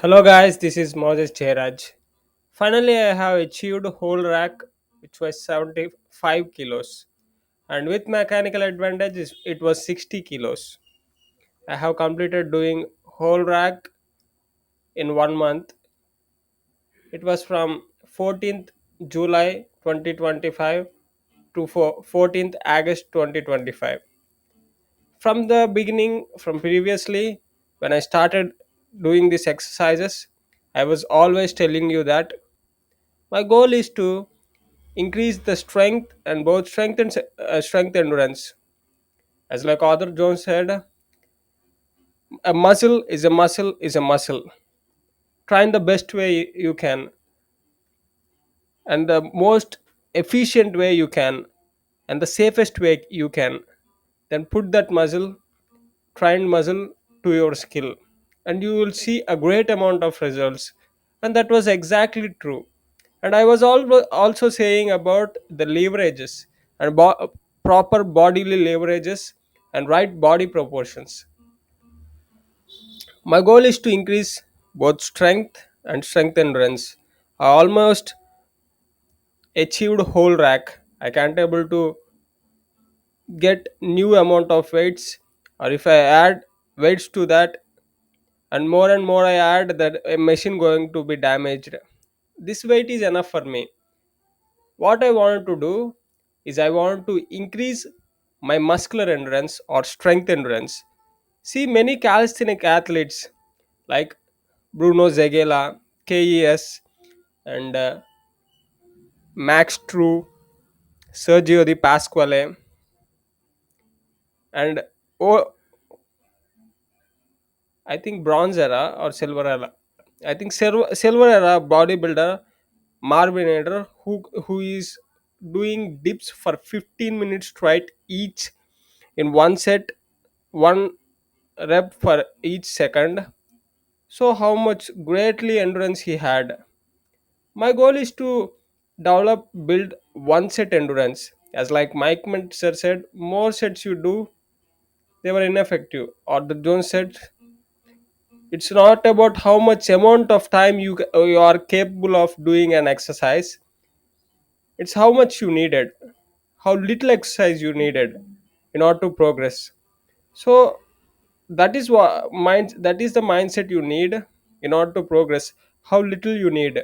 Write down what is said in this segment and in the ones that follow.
Hello guys, this is Moses Jairaj. Finally, I have achieved whole rack, which was 75 kilos, and with mechanical advantage, it was 60 kilos. I have completed doing whole rack in 1 month. It was from 14th July 2025 to 14th August 2025. From the beginning, from previously, when I started doing these exercises, I was always telling you that my goal is to increase the strength and both strength and strength endurance. As like Arthur Jones said, a muscle is a muscle is a muscle. Try in the best way you can and the most efficient way you can and the safest way you can. Then put that muscle, trained muscle, to your skill, and you will see a great amount of results. And that was exactly true. And I was also saying about the leverages and proper bodily leverages and right body proportions. My goal is to increase both strength and strength endurance. I almost achieved whole rack. I can't able to get new amount of weights, or if I add weights to that and more I add, that a machine going to be damaged. This weight is enough for me. What I want to do is I want to increase my muscular endurance or strength endurance. See, many calisthenic athletes like Bruno Zegela, KES, and Max True, Sergio Di Pasquale, and oh, I think bronze era or silver era. I think silver era bodybuilder Marvin Eder, who is doing dips for 15 minutes straight each in one set, one rep for each second. So how much greatly endurance he had. My goal is to develop build one set endurance. As like Mike Mentzer said, more sets you do, they were ineffective. Or the Jones said, it's not about how much amount of time you are capable of doing an exercise. It's how much you needed, how little exercise you needed in order to progress. So that is the mindset you need in order to progress. How little you need.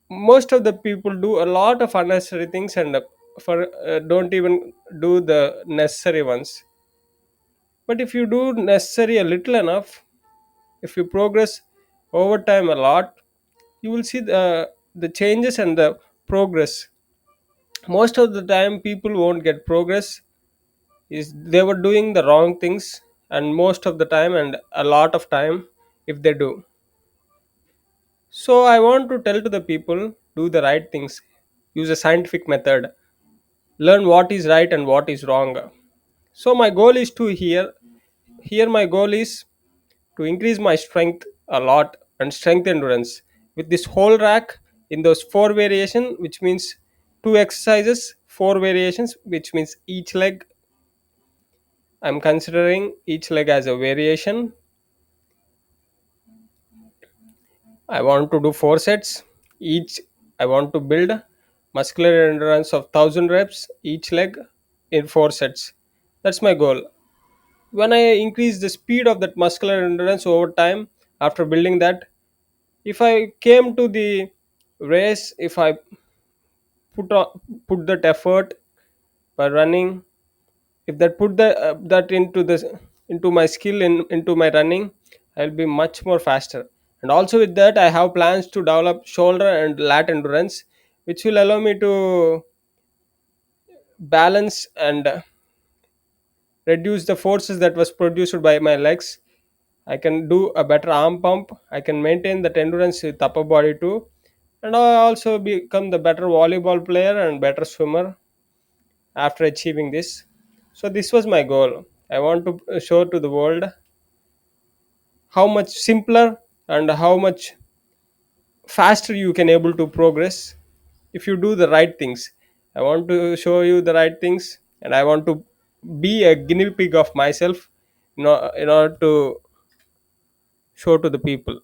Most of the people do a lot of unnecessary things and for don't even do the necessary ones. But if you do necessary a little enough, if you progress over time a lot, you will see the changes and the progress. Most of the time people won't get progress is they were doing the wrong things, and most of the time and a lot of time if they do. So I want to tell to the people, do the right things, use a scientific method, learn what is right and what is wrong. So my goal is to here my goal is to increase my strength a lot and strength endurance with this whole rack in those four variation, which means two exercises, four variations, which means each leg. I'm considering each leg as a variation. I want to do four sets. Each I want to build muscular endurance of 1,000 reps each leg in four sets. That's my goal. When I increase the speed of that muscular endurance over time after building that, if I came to the race, if I put that effort by running, if that put that into my skill into my running, I'll be much more faster. And also with that I have plans to develop shoulder and lat endurance, which will allow me to balance and reduce the forces that was produced by my legs. I can do a better arm pump, I can maintain that endurance with upper body too, and I also become the better volleyball player and better swimmer after achieving this. So this was my goal. I want to show to the world how much simpler and how much faster you can able to progress if you do the right things. I want to show you the right things, and I want to be a guinea pig of myself, in order to show to the people.